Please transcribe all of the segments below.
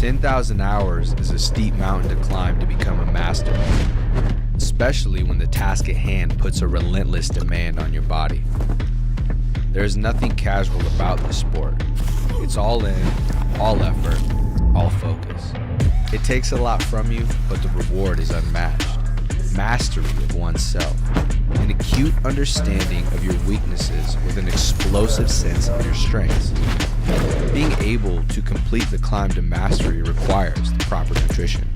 10,000 hours is a steep mountain to climb to become a master, especially when the task at hand puts a relentless demand on your body. There is nothing casual about this sport. It's all in, all effort, all focus. It takes a lot from you, but the reward is unmatched. Mastery of oneself, an acute understanding of your weaknesses with an explosive sense of your strengths. Being able to complete the climb to mastery requires the proper nutrition.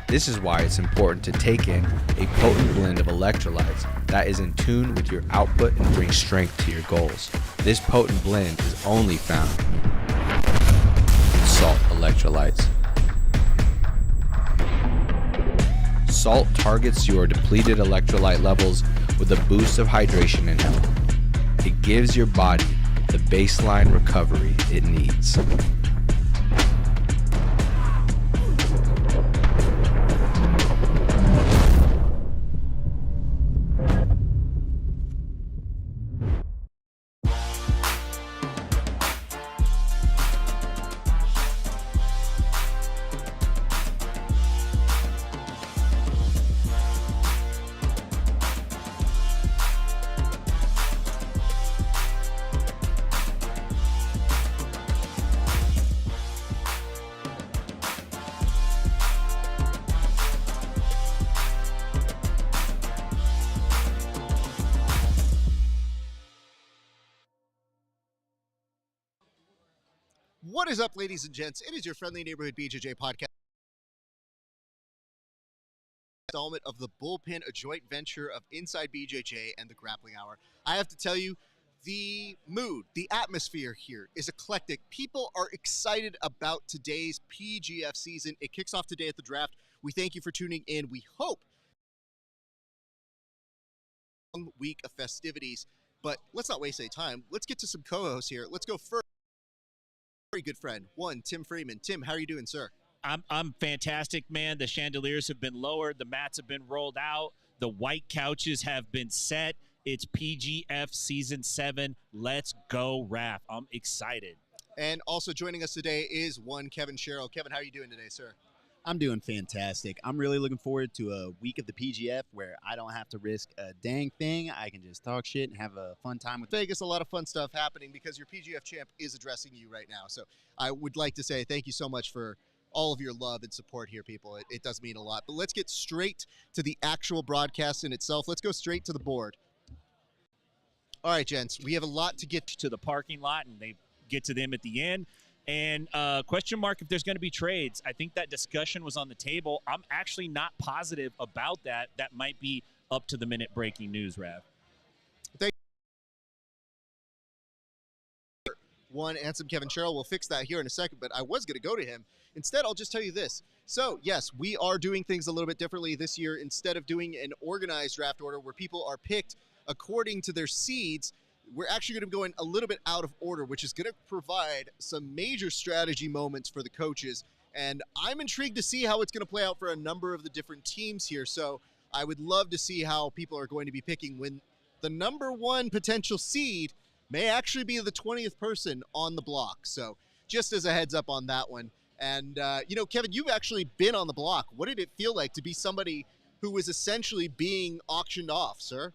This is why it's important to take in a potent blend of electrolytes that is in tune with your output and brings strength to your goals. This potent blend is only found in salt electrolytes. Salt targets your depleted electrolyte levels with a boost of hydration and health. It gives your body the baseline recovery it needs. What is up, ladies and gents? It is your friendly neighborhood BJJ podcast installment of the Bullpen, a joint venture of Inside BJJ and the Grappling Hour. I have to tell you, the mood, the atmosphere here is eclectic. People are excited about today's PGF season. It kicks off today at the draft. We thank you for tuning in. We hope a long week of festivities, but let's not waste any time. Let's get to some co-hosts here. Let's go first. Very good friend, Tim Freeman. Tim, how are you doing, sir? I'm fantastic, man. The chandeliers have been lowered. The mats have been rolled out. The white couches have been set. It's PGF Season 7. Let's go, Raf. I'm excited. And also joining us today is Kevin Sherrill. Kevin, how are you doing today, sir? I'm doing fantastic. I'm really looking forward to a week of the PGF where I don't have to risk a dang thing. I can just talk shit and have a fun time with Vegas. A lot of fun stuff happening because your PGF champ is addressing you right now. So I would like to say thank you so much for all of your love and support here, people. It does mean a lot. But let's get straight to the actual broadcast in itself. Let's go straight to the board. All right, gents, we have a lot to get to the parking lot, and they get to them at the end. And question mark if there's going to be trades. I think that discussion was on the table. I'm actually not positive about that. That might be up to the minute breaking news, Rav. Handsome Kevin Sherrill. We'll fix that here in a second, but I was going to go to him. Instead, I'll just tell you this. So, yes, we are doing things a little bit differently this year. Instead of doing an organized draft order where people are picked according to their seeds, we're actually going to be going a little bit out of order, which is going to provide some major strategy moments for the coaches. And I'm intrigued to see how it's going to play out for a number of the different teams here. So I would love to see how people are going to be picking when the number one potential seed may actually be the 20th person on the block. So just as a heads up on that one. And, Kevin, you've actually been on the block. What did it feel like to be somebody who was essentially being auctioned off, sir?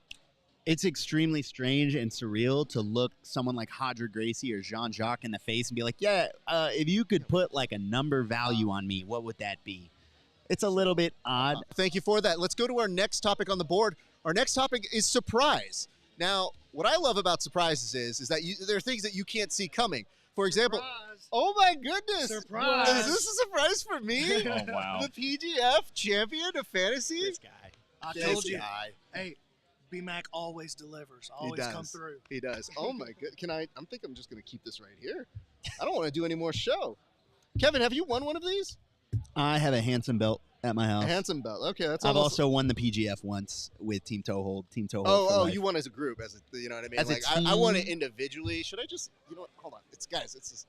It's extremely strange and surreal to look someone like Hadra Gracie or Jean-Jacques in the face and be like, if you could put like a number value on me, what would that be? It's a little bit odd. Thank you for that. Let's go to our next topic on the board. Our next topic is surprise. Now, what I love about surprises is that there are things that you can't see coming. For example, surprise. Oh my goodness. Surprise. Is this a surprise for me? Oh, wow. The PGF champion of fantasy? This guy. I told you. Hey, B-Mac always delivers. Always come through. He does. Oh my good. I think I'm just going to keep this right here. I don't want to do any more show. Kevin, have you won one of these? I have a handsome belt at my house. A handsome belt. Okay, that's. I've also won the PGF once with Team Toehold. Oh, you won as a group, you know what I mean? As a like team. I won it individually. Should I just? You know what? Hold on. It's just.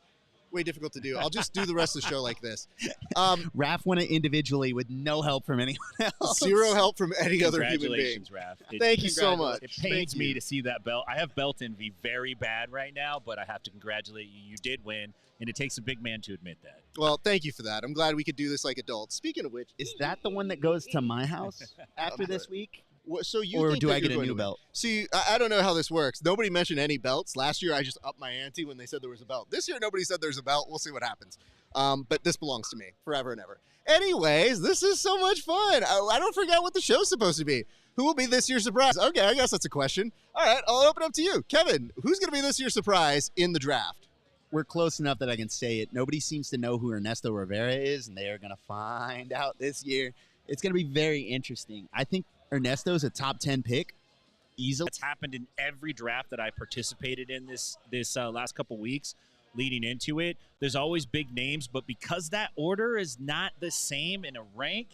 way difficult to do. I'll just do the rest of the show like this. Raph won it individually with no help from anyone else. Zero help from any other human being. Congratulations, Raph. Thank you so much. It pains me to see that belt. I have belt envy very bad right now, but I have to congratulate you. You did win, and it takes a big man to admit that. Well, thank you for that. I'm glad we could do this like adults. Speaking of which, Is that the one that goes to my house after this week? so you Or think do that I get you're a going new to win. belt? See, I don't know how this works. Nobody mentioned any belts. Last year, I just upped my ante when they said there was a belt. This year, nobody said there's a belt. We'll see what happens. But this belongs to me forever and ever. Anyways, this is so much fun. I don't forget what the show's supposed to be. Who will be this year's surprise? Okay, I guess that's a question. All right, I'll open up to you. Kevin, who's going to be this year's surprise in the draft? We're close enough that I can say it. Nobody seems to know who Ernesto Rivera is, and they are going to find out this year. It's going to be very interesting. I think Ernesto's a top 10 pick. Easily. It's happened in every draft that I participated in this last couple weeks leading into it. There's always big names, but because that order is not the same in a rank,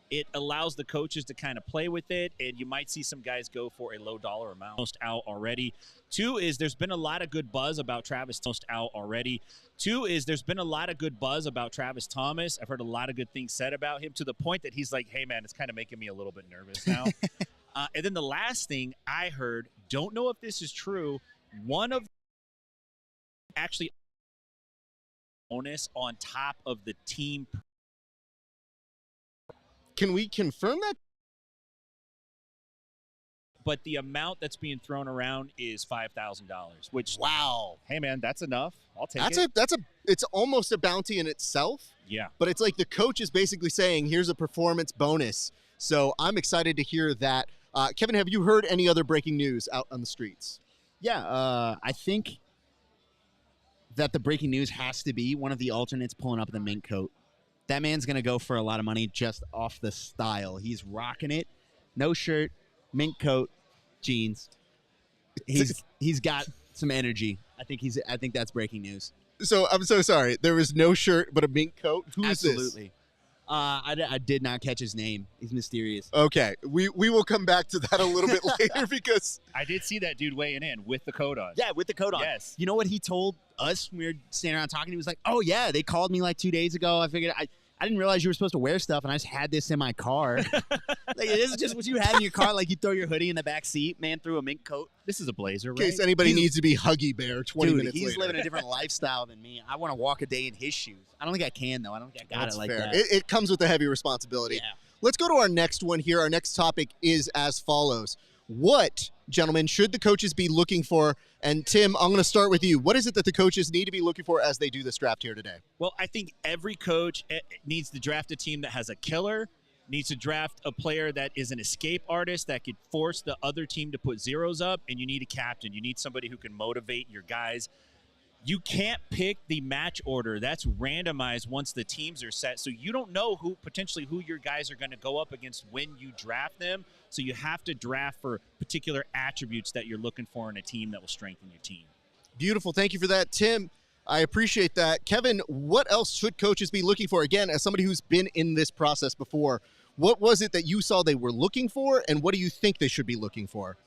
it allows the coaches to kind of play with it, and you might see some guys go for a low dollar amount. Most out already. Two is there's been a lot of good buzz about Travis. Most out already. Two is there's been a lot of good buzz about Travis Thomas. I've heard a lot of good things said about him to the point that he's like, hey, man, it's kind of making me a little bit nervous now. And then the last thing I heard, don't know if this is true, one of actually bonus on top of the team. Can we confirm that? But the amount that's being thrown around is $5,000, which, Wow. hey, man, that's enough. I'll take it. It's almost a bounty in itself. Yeah. But it's like the coach is basically saying, here's a performance bonus. So I'm excited to hear that. Kevin, have you heard any other breaking news out on the streets? Yeah, I think that the breaking news has to be one of the alternates pulling up the mink coat. That man's going to go for a lot of money just off the style. He's rocking it. No shirt, mink coat, jeans. He's got some energy. I think that's breaking news. So I'm so sorry. There was no shirt but a mink coat. Who is this? Absolutely. I did not catch his name. He's mysterious. Okay, we will come back to that a little bit later because I did see that dude weighing in with the coat on. Yeah, with the coat on. Yes. You know what he told us when we were standing around talking? He was like, oh, yeah, they called me like 2 days ago. I figured I didn't realize you were supposed to wear stuff, and I just had this in my car. Like, this is just what you had in your car. Like, you throw your hoodie in the back seat, man threw a mink coat. This is a blazer, in right? case anybody needs to be Huggy Bear 20 Dude, minutes he's later. living a different lifestyle than me. I want to walk a day in his shoes. I don't think I can, though. I don't think I got That's it like fair. that. It comes with a heavy responsibility. Yeah. Let's go to our next one here. Our next topic is as follows. What, gentlemen, should the coaches be looking for? And Tim, I'm going to start with you. What is it that the coaches need to be looking for as they do this draft here today? Well, I think every coach needs to draft a team that has a killer, needs to draft a player that is an escape artist that could force the other team to put zeros up, and you need a captain. You need somebody who can motivate your guys. You can't pick the match order. That's randomized once the teams are set. So you don't know who your guys are going to go up against when you draft them. So you have to draft for particular attributes that you're looking for in a team that will strengthen your team. Beautiful. Thank you for that, Tim. I appreciate that. Kevin, what else should coaches be looking for? Again, as somebody who's been in this process before, what was it that you saw they were looking for, and what do you think they should be looking for?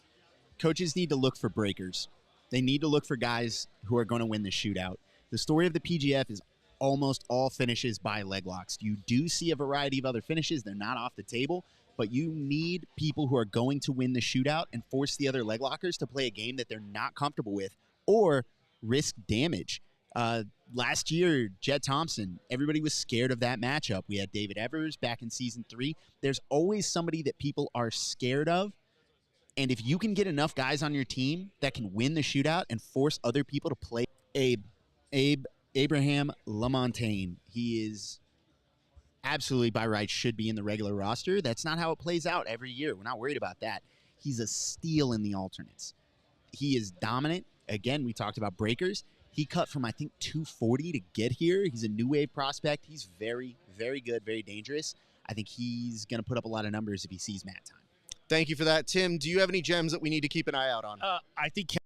Coaches need to look for breakers. They need to look for guys who are going to win the shootout. The story of the PGF is almost all finishes by leg locks. You do see a variety of other finishes. They're not off the table, but you need people who are going to win the shootout and force the other leg lockers to play a game that they're not comfortable with or risk damage. Last year, Jed Thompson, everybody was scared of that matchup. We had David Evers back in Season 3. There's always somebody that people are scared of. And if you can get enough guys on your team that can win the shootout and force other people to play, Abraham Lamontagne, he is absolutely by rights should be in the regular roster. That's not how it plays out every year. We're not worried about that. He's a steal in the alternates. He is dominant. Again, we talked about breakers. He cut from, I think, 240 to get here. He's a new wave prospect. He's very, very good, very dangerous. I think he's going to put up a lot of numbers if he sees mat time. Thank you for that. Tim, do you have any gems that we need to keep an eye out on? I think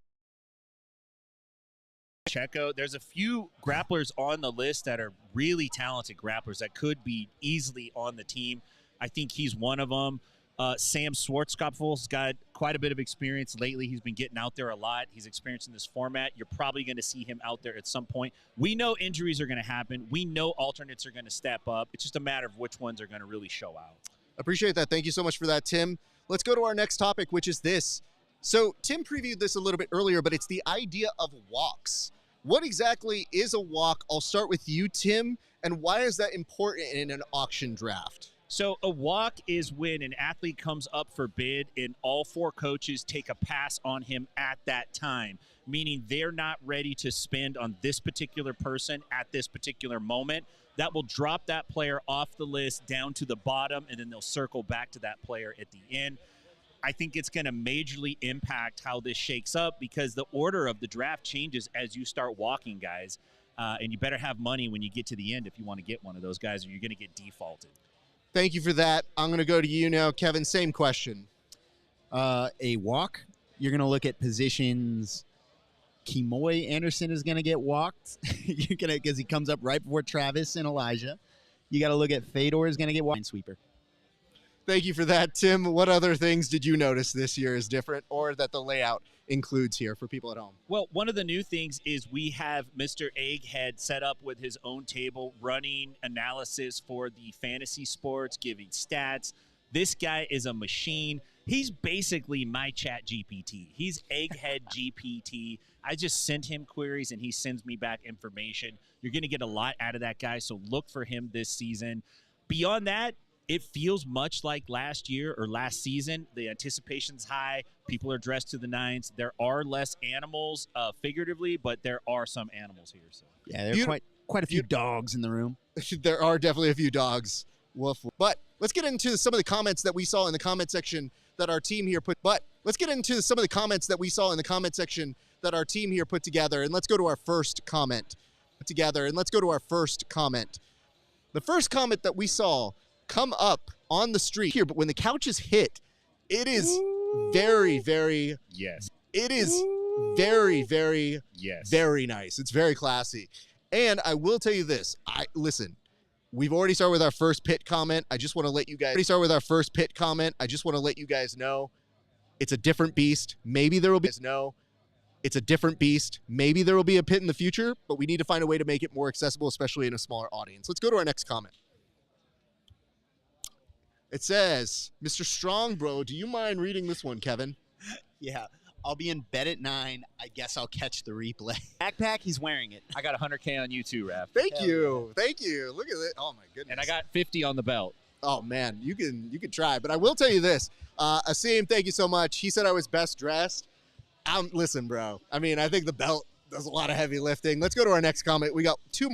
Checo, there's a few grapplers on the list that are really talented grapplers that could be easily on the team. I think he's one of them. Sam Schwarzkopfel's got quite a bit of experience lately. He's been getting out there a lot. He's experienced in this format. You're probably going to see him out there at some point. We know injuries are going to happen. We know alternates are going to step up. It's just a matter of which ones are going to really show out. Appreciate that. Thank you so much for that, Tim. Let's go to our next topic, which is this. So Tim previewed this a little bit earlier, but it's the idea of walks. What exactly is a walk? I'll start with you, Tim, and why is that important in an auction draft? So a walk is when an athlete comes up for bid and all 4 coaches take a pass on him at that time, meaning they're not ready to spend on this particular person at this particular moment. That will drop that player off the list down to the bottom, and then they'll circle back to that player at the end. I think it's going to majorly impact how this shakes up because the order of the draft changes as you start walking, guys. And you better have money when you get to the end if you want to get one of those guys, or you're going to get defaulted. Thank you for that. I'm going to go to you now, Kevin. Same question. A walk, you're going to look at positions. Kimoy Anderson is going to get walked because he comes up right before Travis and Elijah. You got to look at Fedor is going to get walked. Sweeper. Thank you for that, Tim. What other things did you notice this year is different or that the layout includes here for people at home? Well, one of the new things is we have Mr. Egghead set up with his own table running analysis for the fantasy sports, giving stats. This guy is a machine. He's basically my chat GPT. He's Egghead GPT. I just send him queries and he sends me back information. You're going to get a lot out of that guy, so look for him this season. Beyond that, it feels much like last year or last season. The anticipation's high. People are dressed to the nines. There are less animals, figuratively, but there are some animals here. So yeah, there are quite a few dogs in the room. There are definitely a few dogs. Woof. But let's get into some of the comments that we saw in the comment section that our team here put. But let's get into some of the comments that we saw in the comment section that our team here put together. And let's go to our first comment together. And let's go to our first comment. The first comment that we saw come up on the street here, but when the couches hit, it is very, very, yes. It is very, very, yes, very nice. It's very classy. And I will tell you this. Listen, we've already started with our first pit comment. I just want to let you guys know it's a different beast. Maybe there will be it's a different beast. Maybe there will be a pit in the future, but we need to find a way to make it more accessible, especially in a smaller audience. Let's go to our next comment. It says, Mr. Strong, bro, do you mind reading this one, Kevin? Yeah, I'll be in bed at 9. I guess I'll catch the replay. Backpack, he's wearing it. I got 100K on you too, Raph. Thank you. Thank you. Look at it. Oh, my goodness. And I got 50 on the belt. Oh, man, you can try. But I will tell you this. Asim, thank you so much. He said I was best dressed. Listen, bro. I mean, I think the belt does a lot of heavy lifting. Let's go to our next comment. We got 2 more.